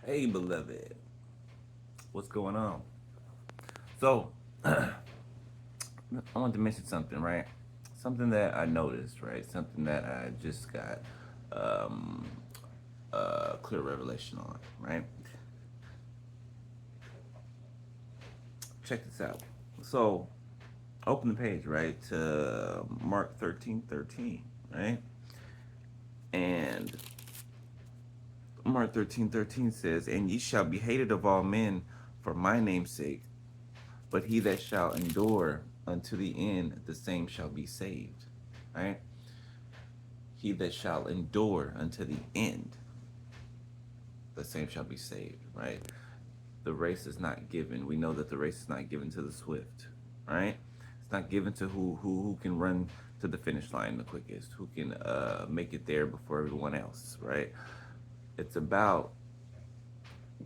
Hey, beloved, what's going on? So, I want to mention something, right? Something that I noticed, right? Something that I just got um, clear revelation on, right? Check this out. So, open the page, right, to Mark 13:13, right? And Mark 13:13 says, "And ye shall be hated of all men for my name's sake, but he that shall endure unto the end, the same shall be saved." Right? He that shall endure unto the end, the same shall be saved. Right? The race is not given. We know that the race is not given to the swift. Right? It's not given to who can run to the finish line the quickest, who can make it there before everyone else. Right? It's about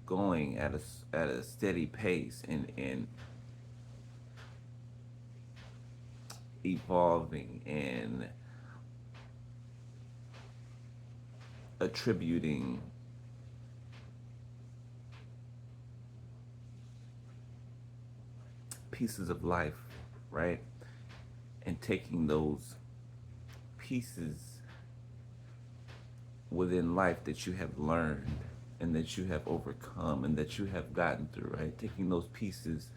going at a steady pace and evolving and attributing pieces of life, right? And taking those pieces within life that you have learned and that you have overcome and that you have gotten through, right? Taking those pieces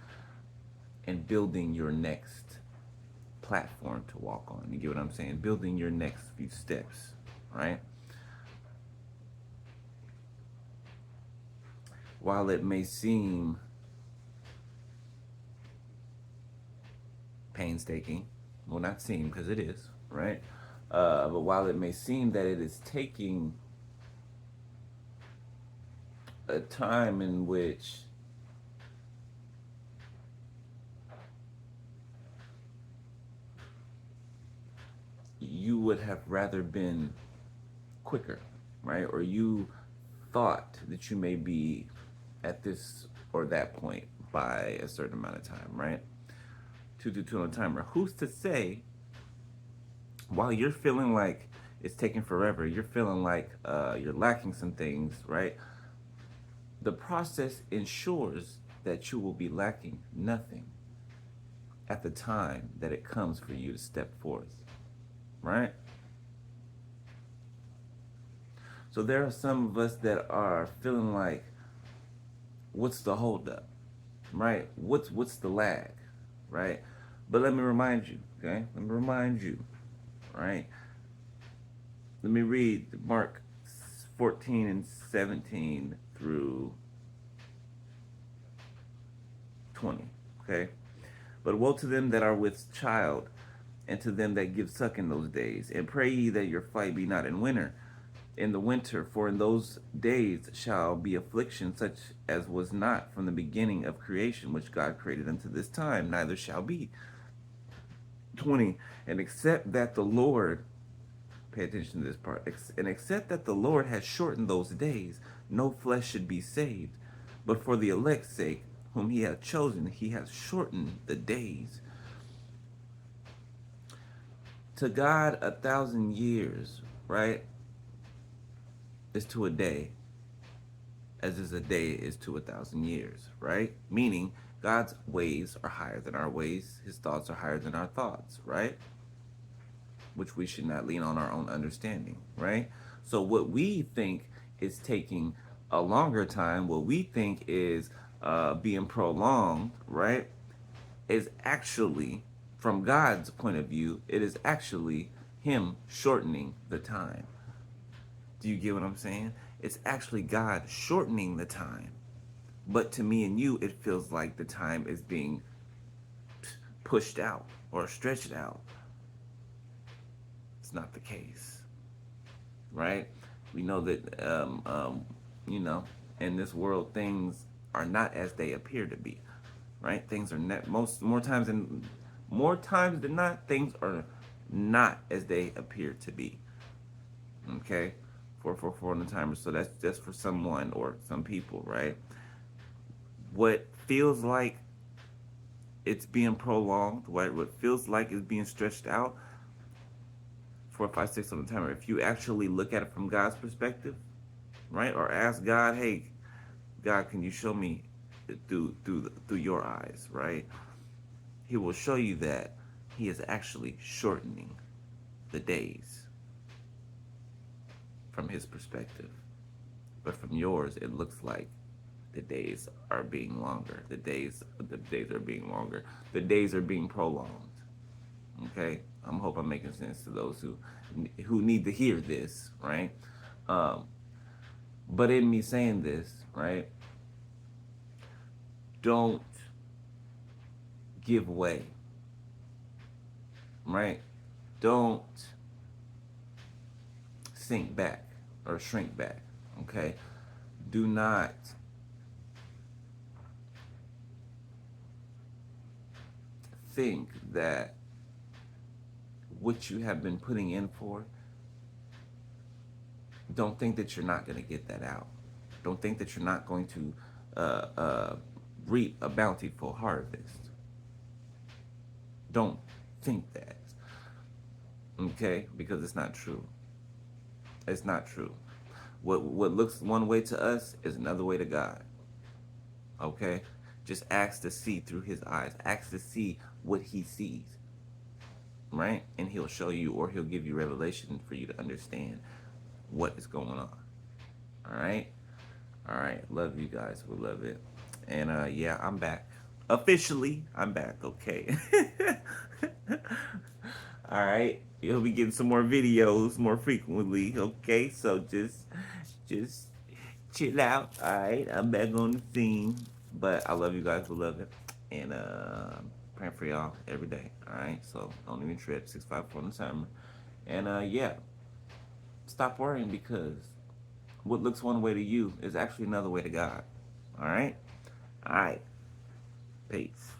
and building your next platform to walk on. You get what I'm saying? Building your next few steps, right? While it may seem painstaking, well, not seem because it is, right? But while it may seem that it is taking a time in which you would have rather been quicker, right? Or you thought that you may be at this or that point by a certain amount of time, right? 222 on a timer. Who's to say while you're feeling like it's taking forever, you're feeling like you're lacking some things, right? The process ensures that you will be lacking nothing at the time that it comes for you to step forth, right? So there are some of us that are feeling like, what's the holdup, right? What's the lag, right? But let me remind you, okay? Let me remind you, right? Let me read Mark 14 and 17 through 20, okay? But woe to them that are with child, and to them that give suck in those days. And pray ye that your flight be not in the winter, for in those days shall be affliction such as was not from the beginning of creation, which God created unto this time, neither shall be. 20. And except that the Lord, pay attention to this part, and except that the Lord has shortened those days, no flesh should be saved. But for the elect's sake, whom he hath chosen, he hath shortened the days. To God, 1,000 years, right, is to a day, as is a day is to 1,000 years, right? Meaning God's ways are higher than our ways, his thoughts are higher than our thoughts, right? Which we should not lean on our own understanding, right? So what we think is taking a longer time, what we think is being prolonged, right, is actually, from God's point of view, it is actually him shortening the time. Do you get what I'm saying? It's actually God shortening the time. But to me and you, it feels like the time is being pushed out or stretched out. It's not the case, right? We know that, you know, in this world, things are not as they appear to be, right? Things are not more times than not, things are not as they appear to be. Okay, 444 on the timer. So that's just for someone or some people, right? What feels like it's being prolonged, right? What feels like it's being stretched out, 456 on the timer. If you actually look at it from God's perspective, right? Or ask God, hey, God, can you show me through your eyes, right? He will show you that he is actually shortening the days from his perspective. But from yours, it looks like the days are being longer. The days are being longer. The days are being prolonged. Okay, hope I'm making sense to those who need to hear this, right? Um, but in me saying this, right, don't give way, right? Don't sink back or shrink back. Okay, do not think that what you have been putting in for, don't think that you're not going to get that out. Don't think that you're not going to uh, uh, reap a bountiful harvest. Don't think that, okay? Because it's not true. It's not true. What looks one way to us is another way to God. Okay? Just ask to see through his eyes. Ask to see what he sees. Right? And he'll show you, or he'll give you revelation for you to understand what is going on. Alright? Alright. Love you guys. We love it. And yeah, I'm back. Officially, I'm back, okay? Alright. You'll be getting some more videos more frequently, okay? So just chill out. Alright. I'm back on the scene. But I love you guys. We love it. And praying for y'all every day. Alright. So don't even trip. 654 on the timer. And yeah. Stop worrying, because what looks one way to you is actually another way to God. Alright? Alright. Peace.